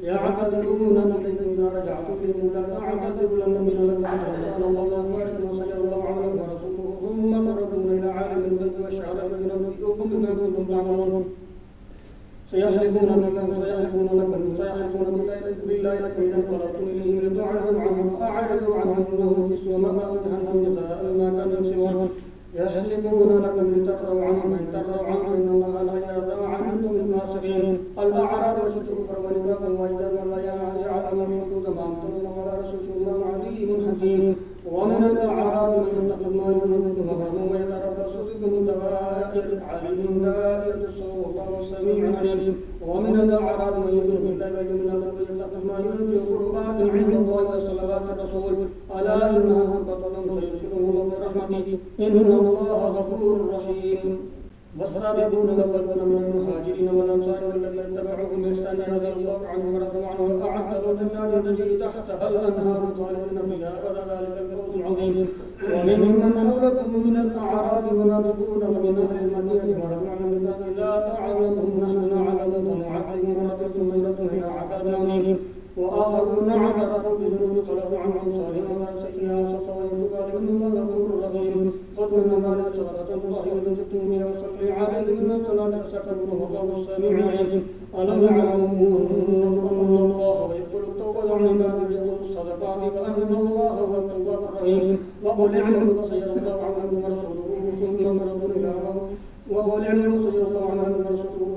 يعتذرون إليكم إذا رجعتم إليهم لا تعتذروا لن نؤمن لكم قد الله وعدكم وصدق الله عنه ورسوله ثم تردون إلى عالم الغيب والشهادة فينبئكم بما كنتم تعملون سيحلفون بالله لكم إذا انطلقتم إليهم لتعرضوا عنهم فأعرضوا عنهم إنهم رجس ومأواهم جهنم جزاء بما كانوا يكسبون يحلفون لكم لترضوا عنهم إن ترضوا عنهم إن الله لا يرضى عنكم الفاسقين الأعراب أشد كفرا ونفاقا وأجدر ولا يعلم حدود ما أنزل على رسول الله عليم حكيم ومن الأعراب من يتخذ ما ينفق مغرما ويتربص بكم دائرة عليم دائرة السوء والله سميع عليم ومن الأعراب من يؤمن بالله واليوم الآخر ويتخذ ما ينفق قربات عند الله وصلوات الرسول ألا إنها حبطت سيدخلهم الله برحمته إن الله غفور رحيم والسابقون الأولون من المهاجرين والأنصار والذين اتبعوهم بإحسان رضي الله عنهم ورضوا عنه وأعد لهم جنات تجري تحتها الأنهار خالدين فيها أبدا ذلك الفوز العظيم وممن حولكم من الأعراب منافقون ومن أهل المدينة ورضوا بالله لا تعلمهم نحن نعلمهم ونعذبهم ورضوا ميلة إلى عذاب أليم وآخرون اعترفوا بذنوب خلقوا عنهم صالحا سيئا سقوا يتوب الله غفور رحيم خذ من أموالهم صدقة طاهرة تزكيهم وصل عليهم من صلاة سكنوا والله السميع عليم ألم يعلموا أن الله يقبل التوبة عن عباده ويأخذ الصدقات وأن الله هو التواب الرحيم وقل اعملوا فسيرى الله عنكم ورسوله ثم ردوا إلى وقل اعملوا فسيرى الله عنكم ورسوله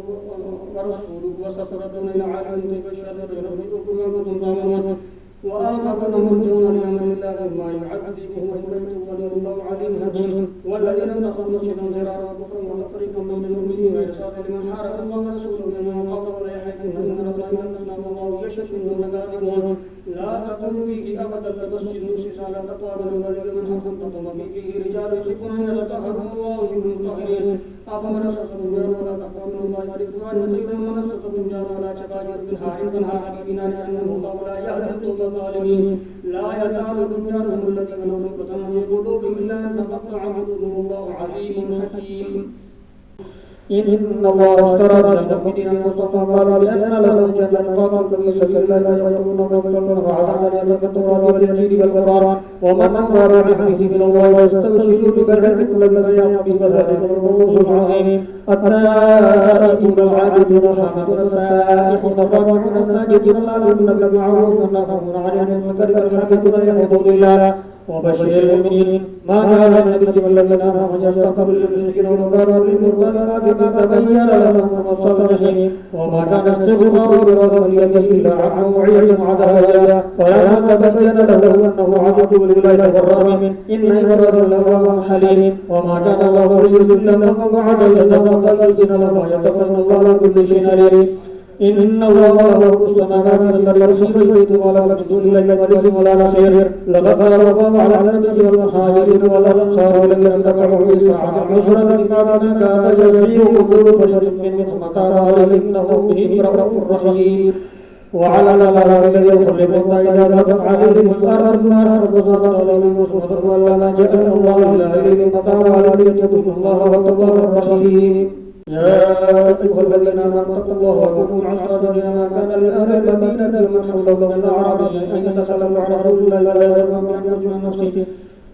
وستردون إلى عالم الغيب والشهادة فينبئكم بما كنتم تعملون وآخرون مرجون لأمر الله ما يعذبهم ويميتهم والله عليم حكيم والذين اتخذوا مسجدا ضرارا وكفرا وتفريقا بين المؤمنين وإرصادا لمن حارب الله ورسوله من قبل ولا يحلفن إن ربنا أنزلنا والله يشهد إنهم لكاذبون لا تقم فيه أبدا لمسجد أسس على تقوى من الذين من حق تقوم فيه رجال يحبون أن يتطهروا الله يحب المطهرين أفمن أسس بنيانا ولا تقوى من الله ورضوان خير من أسس بنيانا ولا شقاء منها عندها حبيبنا لأنه الله لا يهدي القوم الظالمين لا يزال بنيانهم الذي بنوا ربة في قلوبهم إلا أن تقطع قلوبهم الله عليم حكيم إن الله اشترى من المؤمنين أنفسهم قال بأن لهم جنات في سبيل الله لا يقولون مغفرة وعذابا يملك التوراة والإنجيل والقرآن ومن أمر بحمده من الله ويستبشروا ببيعتكم الذي يقوم به فذلك الفوز العظيم التائبون العابدون الحامدون السائحون الراكعون الساجدون الآمنون بالمعروف والناهون عن المنكر والحافظون لحدود الله وبشر المؤمنين ما كان النبي والذين آمنوا يستغفروا للمشركين والكفار والمرتدات ما تبين لهم الصالحين وما كان استغفار برسوله إلا عن موعظة وعدها ولما تبين له أنه عدو لله تبرأ منه إن إبراهيم لأواه حليم وما كان الله ليضل من بعد إذ هدى له يتقن الله كل شيء عليم إن الله له السماوات والأرض يرسل ولا تجدون إلا الملك ولا نصير لقد الله على النبي والمهاجرين والأنصار والذين اتبعوه بساعة العسرة بعد ما كان يزيغ كل بشر منهم كان عليه إنه به رؤوف رحيم وعلى الله الذي يخلق إذا ذهب عليهم الأرض ما أرض عليهم وصدر ولا جاء الله إلا إليه مطار على يتقوا الله والتواب الرحيم يا أيها الذين آمنوا اتقوا الله وكونوا مع الصادقين ما كان لأهل المدينة ومن حولهم من الأعراب أن يتخلفوا عن رسول الله ولا يرغبوا عن نفسه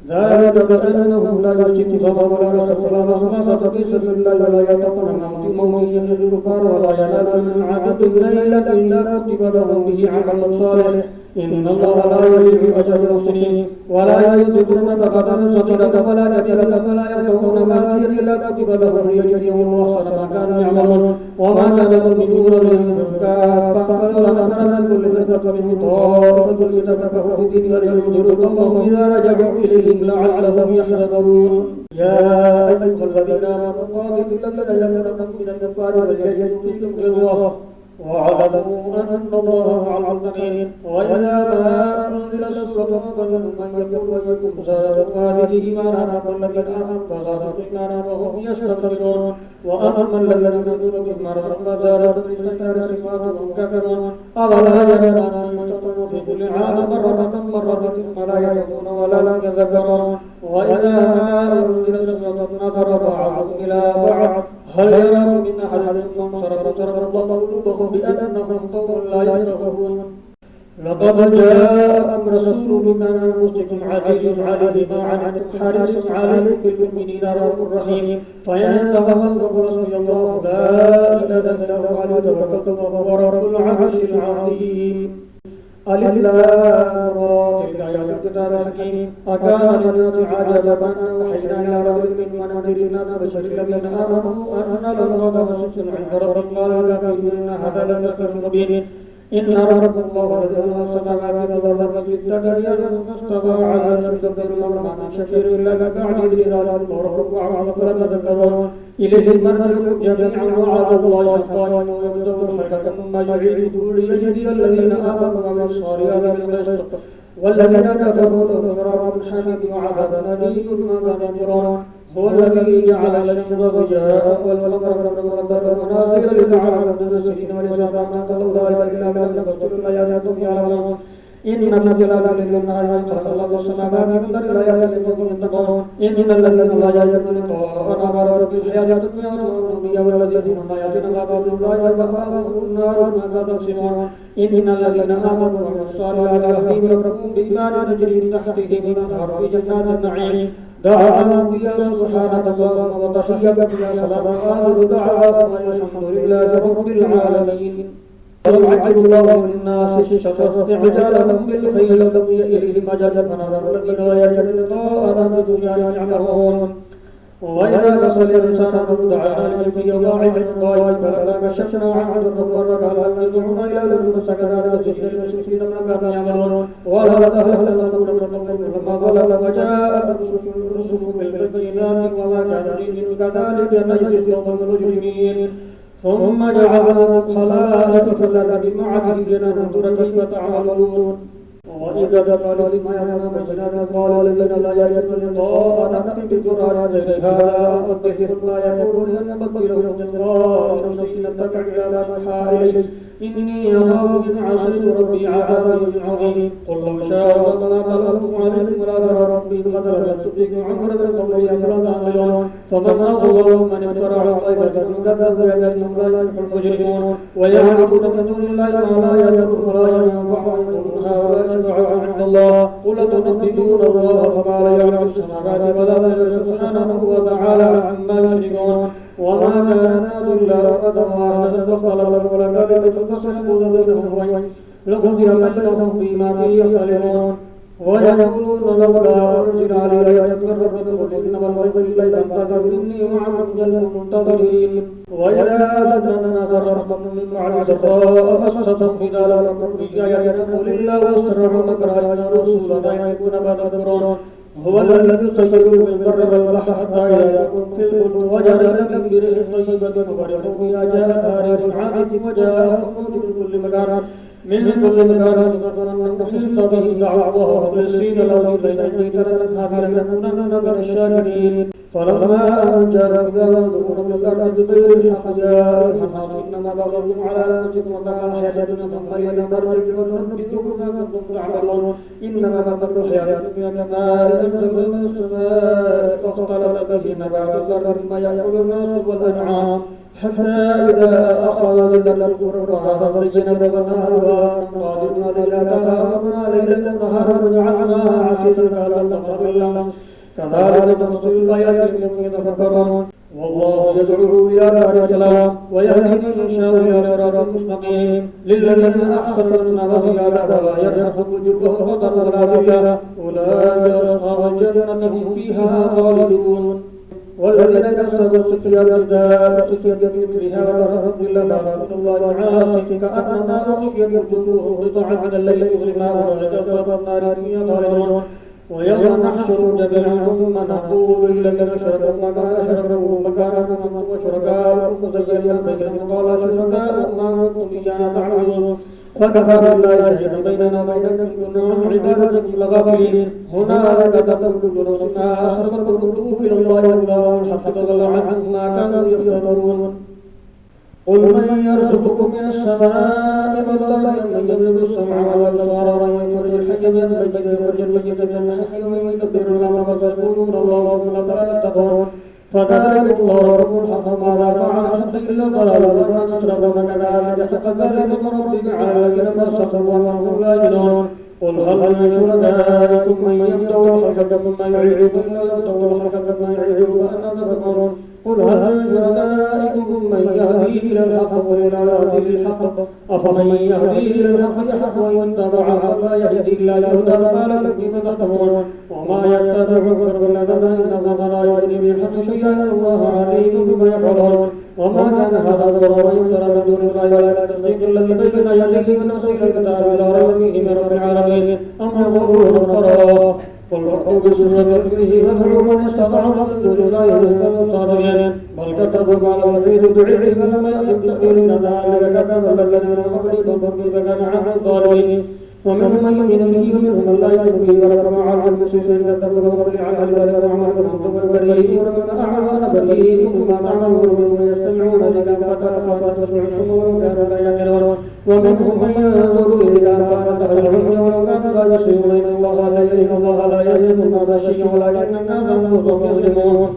ذلك بأنه لا يشتكي صبر ولا نصر ولا مخافة في سبيل الله ولا يتقون موت موميا للكفار ولا ينال من عبد ليلة إلا كتب لهم به عمل صالح إن الله لا يضيع أجر المحسنين ولا ينفقون نفقة صغيرة ولا كبيرة ولا يخافون كافرا إلا كتب لهم ليجزيهم الله أحسن ما كانوا يعملون وما كان المؤمنون كافة فلنفرنا كل فرقة منهم طائفة لتفقهوا في الدين ولينذروا قومهم إذا رجعوا إليهم لعلهم يحذرون يا أيها الذين آمنوا قاتلوا الذين يمنعكم من الكفار وليجدوا فيكم غلظة واعلموا أن الله مع المتقين وإذا ما أنزل سورة فمنهم من يقول ويكم زادت هذه إيمانا والذين آمنوا فزادت إيمانا وهم يستكبرون وأما الذين دون مرض فزادت الإنسان وهم كافرون أولا يرون أن يستطيعوا في كل عام مرة ولا يكون ولا يذكرون وإذا ما أنزل سورة نظر بعضهم إلى بعض هل يرى من أحد صرف الله قلوبهم بأنهم قوم لا يفقهون لقد جاءكم رسول من أنفسكم عزيز عليه ما عنتم حريص عليكم بالمؤمنين رؤوف رحيم فإن تولوا فحسبي الله لا إله إلا هو عليه توكلت وهو رب العرش العظيم ألف لام را تلك آيات الكتاب الحكيم أكان للناس عجبا أن أوحينا إلى رجل من أمرنا بشر الذين آمنوا أن لهم مسجد عند ربهم قال إن هذا لسحر مبين إن ربكم الله الذي خلق السماوات والأرض في 6 أيام فاستوى على العرش يدبر الأمر ما من شكر إلا بعد ذلك وربكم وعظم تذكرون إليه المرجع جميعا وعد الله حقا ويبدأ الخلق ثم يعيده ليجزي الذين آمنوا وعملوا الصالحات بالقسط والذين كفروا لهم شراب حميم وعذاب أليم بما كانوا يكفرون هو الذي جعل الشمس ضياء والقمر قدره منازل لتعلموا المسلمين والإسلام ما قالوا ذلك إلا بأن فصل الآيات يعلمون إن في ذلك للنهار خلق الله السماوات والأرض لآيات لقوم يتقون إن الذين لا يرجون لقاءنا مروا في الحياة الدنيا والدنيا والذين هم آياتنا غافلون لا يبقاهم النار ما تقسمون إن الذين آمنوا وعملوا الصالحات يهديهم ربهم بإيمان تجري من تحتهم الأنهار في جنات النعيم دعاهم فيها سبحانك اللهم وتحيتهم فيها سلام آخر دعواهم والحمد لله رب العالمين ويعجب الله للناس الشر استعجالهم بالخير لم يئرهم أجل فنظر الذين لا يجدون لقاءنا في الدنيا يعملون وإذا مسل الإنسان دعانا لكي يضاعف الطائف فلما كشفنا عنه الضر قال يرجعون إلى الذين سكنوا وسجد المسلمين ما كانوا يعملون ولقد أهلكنا قبلهم لما ظلموا وجاءت رسلهم بالبينات وما كان من كذلك نجزي القوم المجرمين ثم جعلناكم خلائف في الأرض بمعدل لننظر كيف تعملون وإذا قالوا لما يعلم بيننا قال الذين لا يرجون لقاء نأتي بقرآن غير هذا والذكر لا يقول أن ينبغي لهم جزاء نفسي نتبع إلى ما يوحى إلي إني أخاف إن عصيت ربي عذاب يوم عظيم قل لو شاء الله ما طلبتم عليكم ولا ترى ربي فقد لبثت فيكم عمرا من قبل أفلا تعقلون فمن أظلم من افترى على الله كذب بآياتهم لا يفلح المجرمون ويعبدون من دون الله ما لا يضر ولا ينفع ولا يشفع عند الله قل تنبئون الله فما لا يعلم السماوات ولا الأرض سبحانه وتعالى عما يشركون وما كان إلا قد واحدا فاختلفوا ولذلك فتصحبوا بينهم لقضي بينهم فيما فيه يختلفون ويقولون لولا أنزل علي آية من ربكم قل إنما الغيب لله فانتظروا إني معكم من المنتظرين وإذا أذنا فرحكم من بعد سراء مسستم إذا لكم بآية قل الله واسرعوا مكرا رسولا يكون بدرون هو الذي يسيركم بالبر والبحر حتى إذا يكون في الفلك وجد من بريح طيبة وفرحوا بها جاء ريح عاقب وجاءهم موت من كل مكان فظنوا نحيط به دعوا الله مخلصين له الدين إن جئتنا لنكونن من الشاكرين فلما أن جاءوا ذكروا من الأرض بغير الحق جاء الحق إنما بغضتم على أنفسكم وما حياتنا ثم لنمرجع وننبئكم ما كنتم تعملون إنما مثل الحياة الدنيا كماء أنزل من السماء فاختلط به نبات الأرض مما يأكل الناس والأنعام حتى إذا أخذ الكفر فزين بغناها قادرنا ليلتها ليلة نهارا وجعلناها عشيرا فلم تقرب إلا كذلك نصل الآيات لقوم يتفكرون والله يدعو إلى دار السلام ويهدي من شاء إلى صراط مستقيم للذين أحسنوا الحسنى وزيادة ولا يرهق وجوههم قتر ولا ذلة أولئك أصحاب الجنة هم فيها خالدون والذين كسبوا السيئات بمثلها وترهق إلا ما من الله عاصف كأنما أغشيت وجوههم قطعا من الليل مظلما وغشيت النار خالدون ويوم نحشر جميعهم ثم نقول للذين أشركوا ما أشركوا مكانكم وشركاؤكم وزينا بينهم قال شركاؤكم ما كنتم إيانا تعبدون فكفى بالله شهيدا بيننا وبينكم كنا عن عبادتكم لغافلين هنالك تقول كل نفس ما أسرفت قلوب إلى الله والله الحق ضل عنهم ما كانوا يفترون قل من يرزقكم من السماء والأرض من يملك السمع والأبصار ويخرج الحي من الميت ويخرج الميت من الحي ويدبر الأمر فسيقولون الله فلا تتقون فذلك الله رب الحق ماذا فعل حق إلا ضلال ومن أشرك فكذلك يتقبل ربك على الذين فسقوا وهم لا يدرون قل هل من شركائكم من يبدأ الخلق ثم يعيده إلا يبدأ الخلق ثم يعيده فأنا تكفرون قل هل من شركائكم من يهدي إلى الحق قل إلى الهدي للحق أفمن يهدي إلى الحق يحق وإن تبع فلا يهدي إلا الهدى فما لكم كيف تكفرون وما يتبع أكثر الذين إن الله لا يهدي بالحق شيئا الله عليم بما يفعلون وما كان هذا الضرر يفترى من دون الله ولا تصديق الذي بين يديه من نصير الكتاب لا ريب فيه من رب العالمين أم يقولون افتراه قل فأتوا بسورة مثله فادعوا من استطعتم من دون الله إن كنتم صادقين بل كتبوا على الذين دعوا فلم يأتوا تأويل ذلك كتب الذين من قبلكم فكيف كان عهد الظالمين ومنهم من يؤمن به ومنهم من لا يؤمن به ولكم على المسلمين كتبوا قبل على ذلك وعملكم أنتم بريئون مما أعمل بريئكم ما تعملون وهم يستمعون إلى فتسمع الصم كانوا لا يعقلون ومنهم من ينظر إلى فاتح العلم ولو كانوا لا يسلمون إن الله لا يهدي هذا الشيء ولكن الناس أنفسهم يظلمون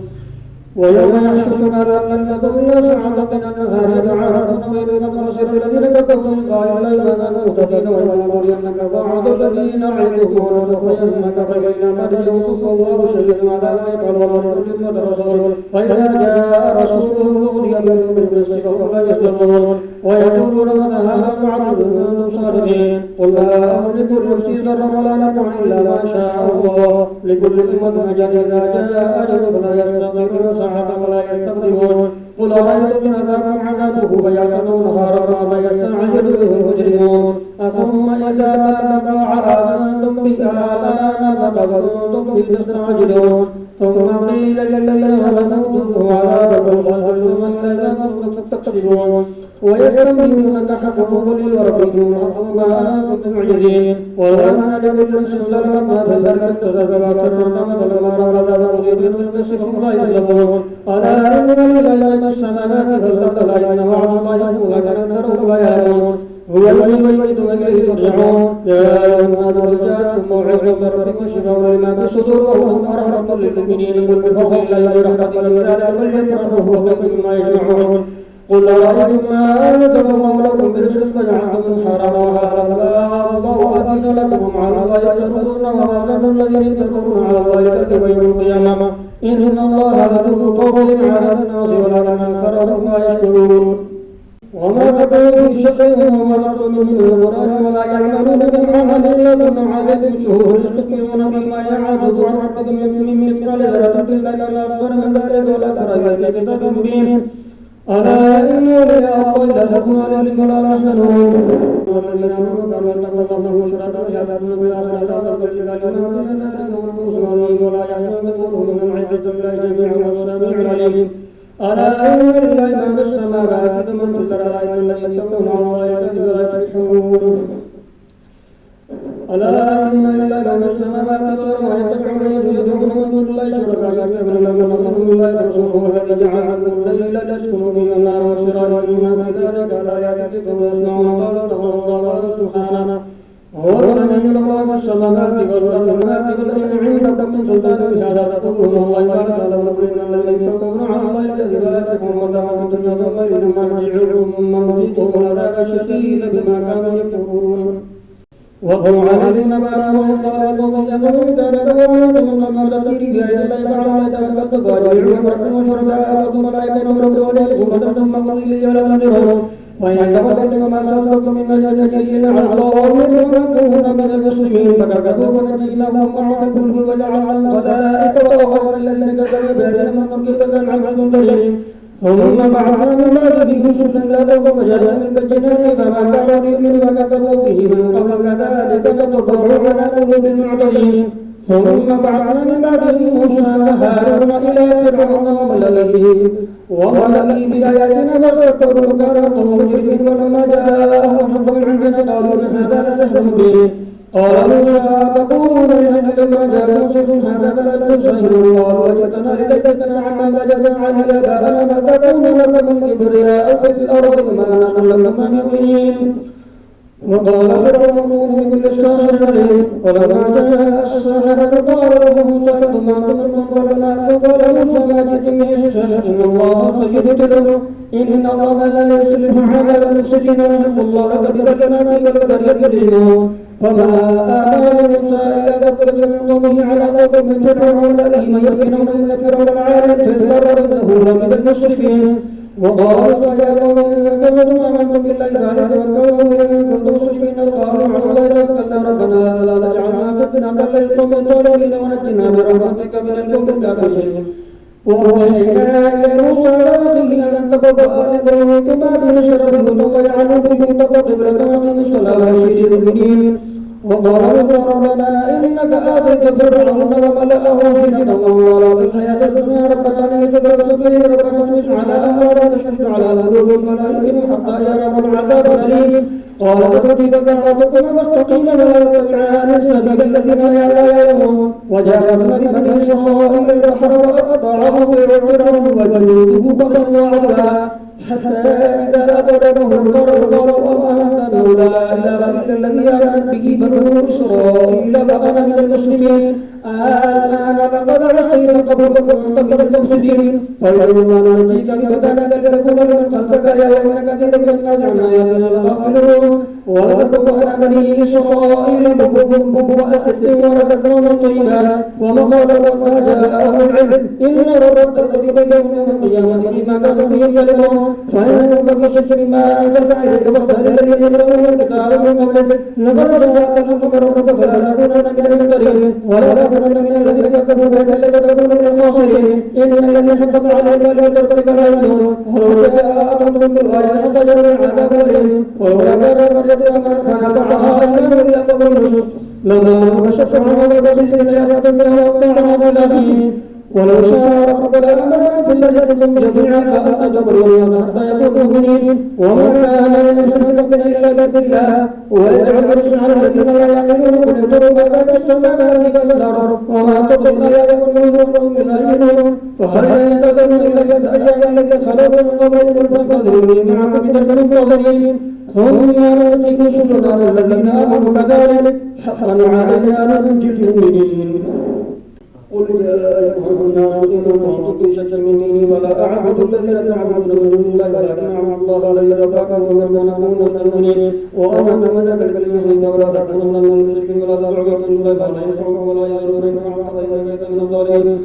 ويوم يحشرون على أن تضل ساعة من النهار يتعارفون بينهم ويصير الذين كفروا قال لا إيمان مهتدين ويقول إنك بعض الذين عندهم ونخرجنك فبينما تجوز الله شيئا على ما يفعل ورسول رسول فإذا جاء رسولهم قضي بينهم بالقسط فهم لا يسلمون ويقولون متى هذا الوعد إن كنتم صادقين قل لا أملك لنفسي ضرا ولا نفعا إلا ما شاء الله لكل أمة أجل إذا جاء أجل فلا يستغفرون ساعة ولا يستقدمون قل أرأيتم إن أتاكم عذابه بياتا ونهارا ماذا يستعجل به المجرمون أثم إذا ما آمنتم به آلانا فكنتم به تستعجلون ثم قيل للذين ظلموا ذوقوا عذاب الخلد إذا كنتم تكسبون ويستنبئونك حق قل وربكم حق ما كنتم معجزين ولما أجل الرسل لما فذلك استذكر مثل ما رأى تغيب من قسمهم لا يظلمون ألا إن لله السماوات والأرض لا إن وعد الله ولكن أكثرهم لا يعلمون هو الذي يريد إليه ترجعون يا أيها الناس قد جاءكم موعظة من ربكم وشفاء لما في الصدور وهدى ورحمة للمؤمنين قل بفضل الله ورحمته فليفرحوا هو خير مما يجمعون قل أرأيتم ما أنزل الله لكم برزق فجعلتم حراما وحلالا الله أذن لكم على الله يأخذون وآذن الذين يتقون على الله كذبا يوم القيامة إن الله لذو فضل على الناس ولكن أكثرهم لا يشكرون وما تكون في شقه ومرض من القرآن ولا يعملون بالعمل إلا كما عليكم شهور تكفرون بما يعبد عن ربكم من مثقال ذرة إلا أكثر من ذلك ولا ترى ذلك كتاب مبين ألا إن أولياء الله لا تكون عليهم ولا يحزنون والذين آمنوا كانوا يتقون الله شركاء يعبدون بالآخرة فالجبال ولا يحزنون من عزة الله جميعا والسميع العليم ألا إن لله من في السماوات ومن في الأرض الذين يتقون على الله ولا يشركون ألا إن لله من في السماوات والأرض يتبعون يدعون من دون الله شركاء يعبدون من دون الله ورسوله الذي جعل لكم الليل لتسكنوا فيه النار والسراج إن في ذلك لآيات لقوم يسمعون قال الله سبحانه هو الذي خلق السماوات والأرض وما إن عندكم من سلطان بهذا تقولون الله تعالى ولكن الذين يتقون على الله الذي لا يكفرون وما كنتم يومئذ مرجعهم ومرجعهم العذاب الشديد بما كانوا يكفرون وهم عليهم ما قال قوم يقولون ذلك ومن التي بها إلا على ذلك الضالين وشركاء الملائكة والرسول ثم قضي إلى الأمر وإن تولوا ما سألتم من الجنة على الله ويكونون من المسلمين فكذبوا ونجيناهم مع الكل وجعلنا الملائكة وغفر الذين كذبوا بأذن مركبة عن تجري ثم بعثنا من بعده رسلا لا وجعلنا من الجنة فما كانوا يؤمنون وكذبوا به من قبل كذلك نطبع على قلوب المعتدين ثم بعثنا من بعده موسى وهارون إلى فرعون وملئه بآياتنا فاستكبروا كانوا مجرمين ولما جاءهم حق من عندنا قالوا هذا لسحر مبين قالوا تقولون لأهل ما جاء موسى هذا لسحر الله وجدنا إليكنا عما وجدنا عليه آباءنا ما تكون لكم من كبرياء في الأرض ما نحن لكم مؤمنين وقال فرعون بكل ساحر عليم ولما جاء الساحرة قال له موسى لكم أنتم فقال موسى ما جئتم به السحر إن الله سيبطله إن الله لا يصلح عمل المفسدين ويحق الله بكلماته والكفر يكذبون فما آمن موسى إلا كثرة من قومه على قوم من فرعون الذين يظنون أن فرعون العالم فاضطر من المسرفين وقالوا يا قوم إن كنتم آمنتم بالله تعالى واتقوا إن كنتم مسلمين قالوا على الله توكلنا ربنا لا تجعلنا فتنة للقوم الظالمين ونجنا برحمتك من القوم الكافرين وأوحينا إلى موسى وأخيه أن تقبل بينكما بشرفهم ويجعلوا بهم قبلة وأقيموا الصلاة وبشر المؤمنين وقالوا ربنا إنك آتيت فرعون وملأه زينة وأموالا في الحياة الدنيا ربنا ليتبرز به ربنا اطمس على أموالنا تشهد على قلوبهم فلا يؤمنوا حتى يروا العذاب الأليم قال فكيف ربكم فاستقيم ولا تتبعان السبيل الذين لا يعلمون وجاوزنا ببني إسرائيل البحر وأقطعه فرعون وجنوده فضلوا عدلا حتى إذا أدركه الغرق قالوا آمنا لا إله إلا الذي آمنت به بنو إسرائيل وأنا من المسلمين الآن فقد عصيت قبل وكنت من المفسدين فاليوم ننجيك ببدنك لتكون لمن خلفك آية وكثيرا من الناس عن آياتنا لغافلون ولقد أهلكنا بني إسرائيل ببؤس ورزقناهم الطيبات ومقال لما جاءهم العلم إن ربك بينهم يوم القيامة فيما كانوا فيه يختلفون فإن تبشر بما أنزلت عليك واستهل الذين يقرؤون الكتاب من قبلك لقد جاءك الحق من ربك فلا تكونن من الممترين ولا تكونن من الذين كذبوا بآيات الله تكونن من الخاسرين إن الذين حقق عليهم الكلمة ربك لا يؤمنون ولو جاء أحدهم بالآية فجعل العذاب عليهم ولولا كان مريم ما نفعها إلا إلا قبل يوسف لما كشف عنه وبشر الآيات منها وقطعنا ولكن ولو شاء ربك لآمن في الذين جميعا فأجبروا حتى يكونوا مؤمنين وما كان لنشرك ربنا إلا بإذن الله ويجعل الرسل على الذين لا يعلمون وينظروا ما بين السماوات والأرض وما تطلق آيات وهم لا يؤمنون فهل ينتظرون إلا كالأيام التي خلت من قبلهم فانتظروا معكم بجنة منتظرين ثم ننجيكم سلطان الذين آمنوا كذلك حقا علينا ننجي المؤمنين قل يا أيها الناس إن كنتم في شك من ديني ولا أعبد الذين تعبدون من دون الله ولكن أعبد الله الذي رزقكم ومن أكون من المؤمنين وأمن من بالكلمة ولا تكونن من المشركين ولا تدعوا من دون الله فلا ينفعكم ولا يضركم ولا من الظالمين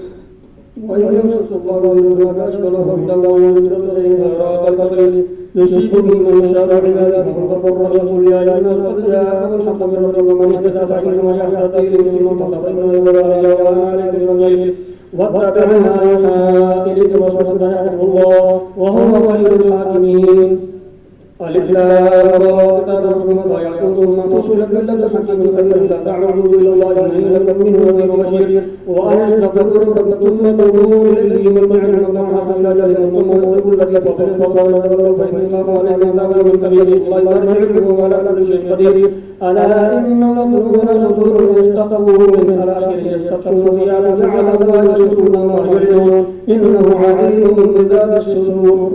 وإن يمسس الله بما كشف له من الله وينزل إليه خيرات القدر يصيب به من يشاء عباده غفور رحيم يا أيها الناس قد جاءكم الحق من ربكم ومن اهتدى فإنما يهتدي لمن فإنه ولا يرى عليكم الغيب واتبع ما يوحى إليك واصبر يحكم الله وهو خير الحاكمين ألف لام را كتاب حكمت ويحكم من فصل كل حكيم خبير لا تعبدوا إلا الله إنني لكم منه نذير وبشير وأنا أستغفر ربكم ثم توبوا إليه مرجعكم الله إلى أجل ثم يقول الذي فقد نزل فإن الله ونعم من كبير الله يرجعكم ولا كل شيء قدير ألا إن المظلومين صدور يستقبلون من الآخر يستخفون ثيابا جعل الله يسرون ويعلنون إنه عليم بذات الصدور